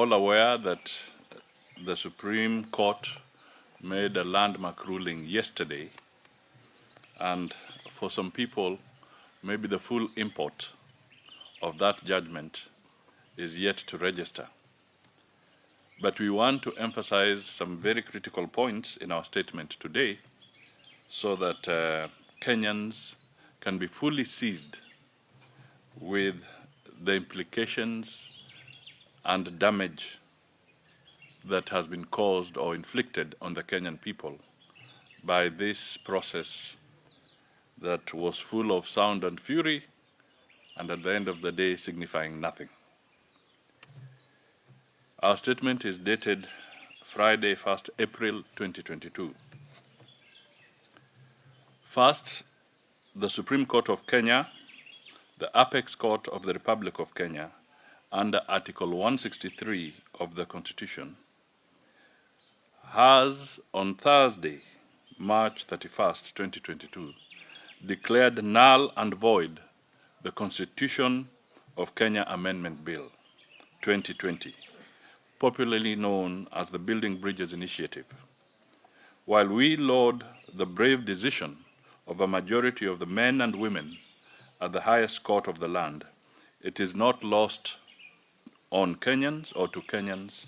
all aware that the Supreme Court made a landmark ruling yesterday, and for some people, maybe the full import of that judgment is yet to register. But we want to emphasize some very critical points in our statement today so that Kenyans can be fully seized with the implications and damage that has been caused or inflicted on the Kenyan people by this process that was full of sound and fury, and at the end of the day signifying nothing. Our statement is dated Friday, 1st April 2022. First, the Supreme Court of Kenya, the Apex Court of the Republic of Kenya, under Article 163 of the Constitution, has on Thursday, March 31st, 2022, declared null and void the Constitution of Kenya Amendment Bill 2020, popularly known as the Building Bridges Initiative. While we laud the brave decision of a majority of the men and women at the highest court of the land, it is not lost on Kenyans or to Kenyans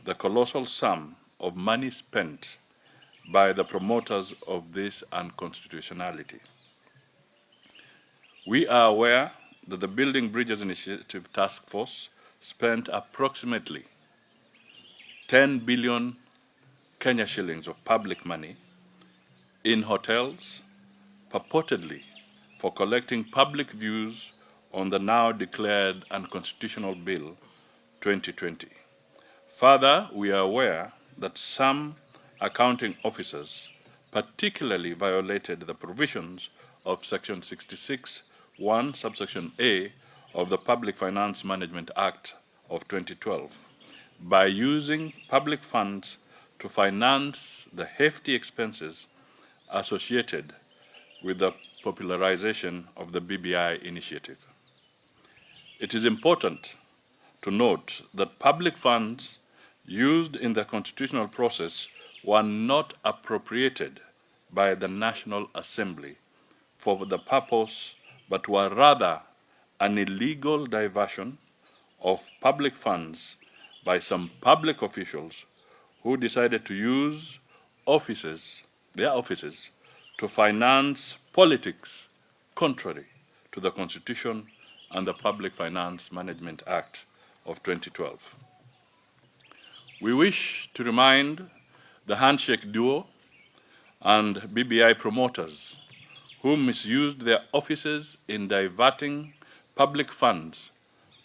the colossal sum of money spent by the promoters of this unconstitutionality. We are aware that the Building Bridges Initiative Task Force spent approximately 10 billion Kenya shillings of public money in hotels, purportedly for collecting public views on the now declared unconstitutional Bill 2020. Further, we are aware that some accounting officers particularly violated the provisions of Section 66(1) subsection A of the Public Finance Management Act of 2012 by using public funds to finance the hefty expenses associated with the popularization of the BBI initiative. It is important to note that public funds used in the constitutional process were not appropriated by the National Assembly for the purpose, but were rather an illegal diversion of public funds by some public officials who decided to use their offices to finance politics contrary to the Constitution and the Public Finance Management Act of 2012. We wish to remind the handshake duo and BBI promoters who misused their offices in diverting public funds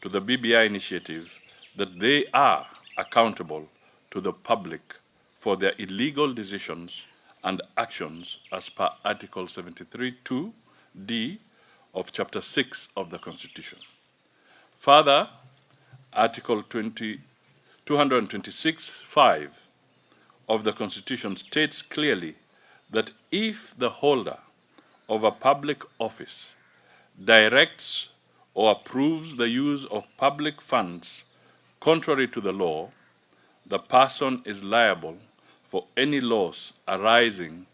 to the BBI initiative that they are accountable to the public for their illegal decisions and actions as per Article 73(2)(d) of Chapter 6 of the Constitution. Further, Article 226(5) of the Constitution states clearly that if the holder of a public office directs or approves the use of public funds contrary to the law, the person is liable for any loss arising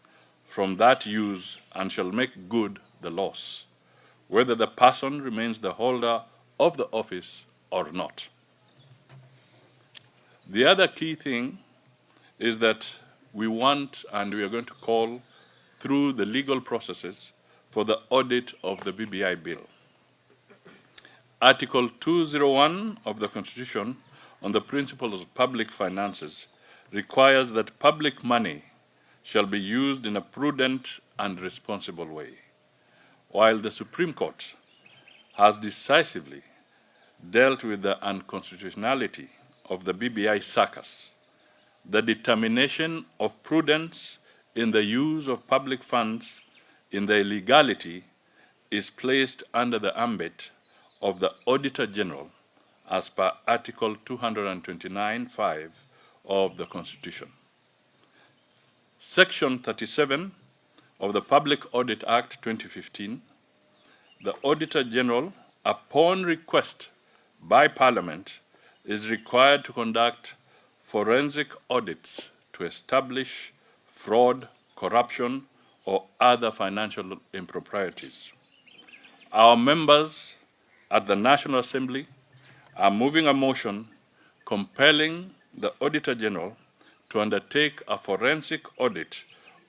from that use and shall make good the loss, whether the person remains the holder of the office or not. The other key thing is that we want and we are going to call through the legal processes for the audit of the BBI bill. Article 201 of the Constitution on the principles of public finances requires that public money shall be used in a prudent and responsible way. While the Supreme Court has decisively dealt with the unconstitutionality of the BBI circus, the determination of prudence in the use of public funds in the illegality is placed under the ambit of the Auditor General as per Article 229(5) of the Constitution. Section 37 of the Public Audit Act 2015, the Auditor General, upon request by Parliament, is required to conduct forensic audits to establish fraud, corruption, or other financial improprieties. Our members at the National Assembly are moving a motion compelling the Auditor General to undertake a forensic audit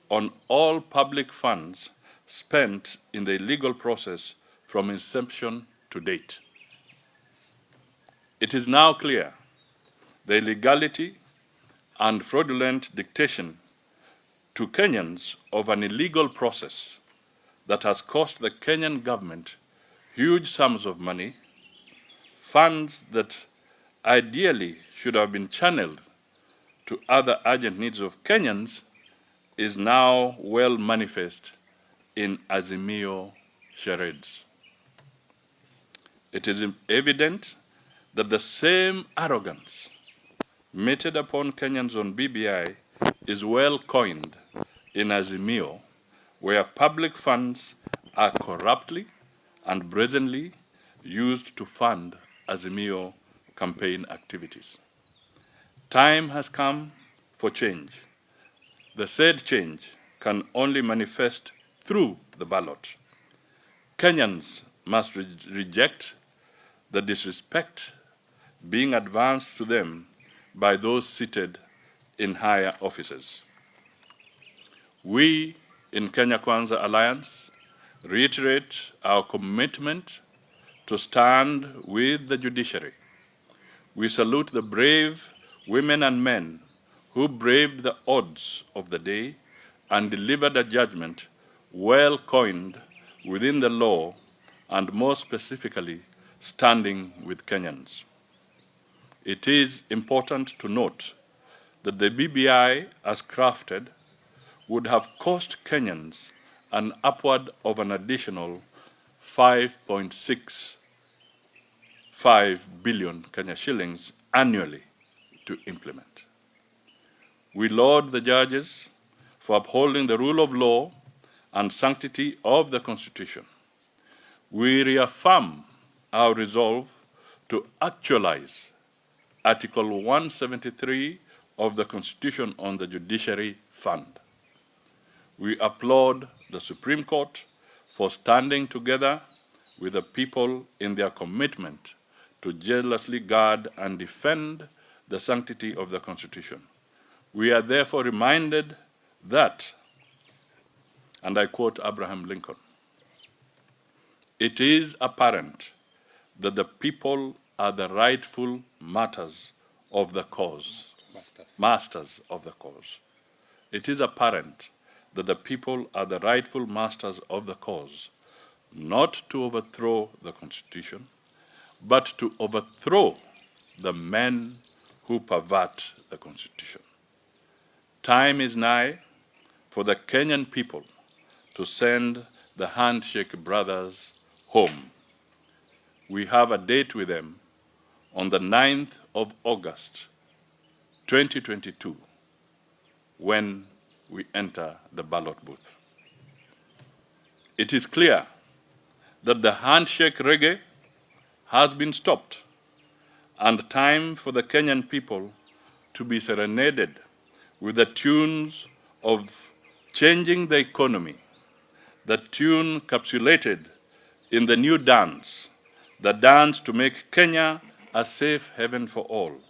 on all public funds spent in the illegal process from inception to date. It is now clear the illegality and fraudulent dictation to Kenyans of an illegal process that has cost the Kenyan government huge sums of money, funds that ideally should have been channeled to other urgent needs of Kenyans, is now well manifest in Azimio charades. It is evident that the same arrogance meted upon Kenyans on BBI is well coined in Azimio, where public funds are corruptly and brazenly used to fund Azimio campaign activities. Time has come for change. The said change can only manifest through the ballot. Kenyans must reject the disrespect being advanced to them by those seated in higher offices. We in Kenya Kwanza Alliance reiterate our commitment to stand with the judiciary. We salute the brave women and men who braved the odds of the day and delivered a judgment well coined within the law and more specifically standing with Kenyans. It is important to note that the BBI, as crafted, would have cost Kenyans an upward of an additional 5.65 billion Kenya shillings annually to implement. We laud the judges for upholding the rule of law and sanctity of the Constitution. We reaffirm our resolve to actualize Article 173 of the Constitution on the Judiciary Fund. We applaud the Supreme Court for standing together with the people in their commitment to jealously guard and defend the sanctity of the Constitution. We are therefore reminded that, and I quote Abraham Lincoln, "It is apparent that the people are the rightful masters of the cause." Masters of the cause. It is apparent that the people are the rightful masters of the cause, not to overthrow the Constitution, but to overthrow the men who pervert the Constitution. Time is nigh for the Kenyan people to send the handshake brothers home. We have a date with them on the 9th of August, 2022, when we enter the ballot booth. It is clear that the handshake reggae has been stopped and time for the Kenyan people to be serenaded with the tunes of changing the economy, the tune capsulated in the new dance, the dance to make Kenya a safe haven for all.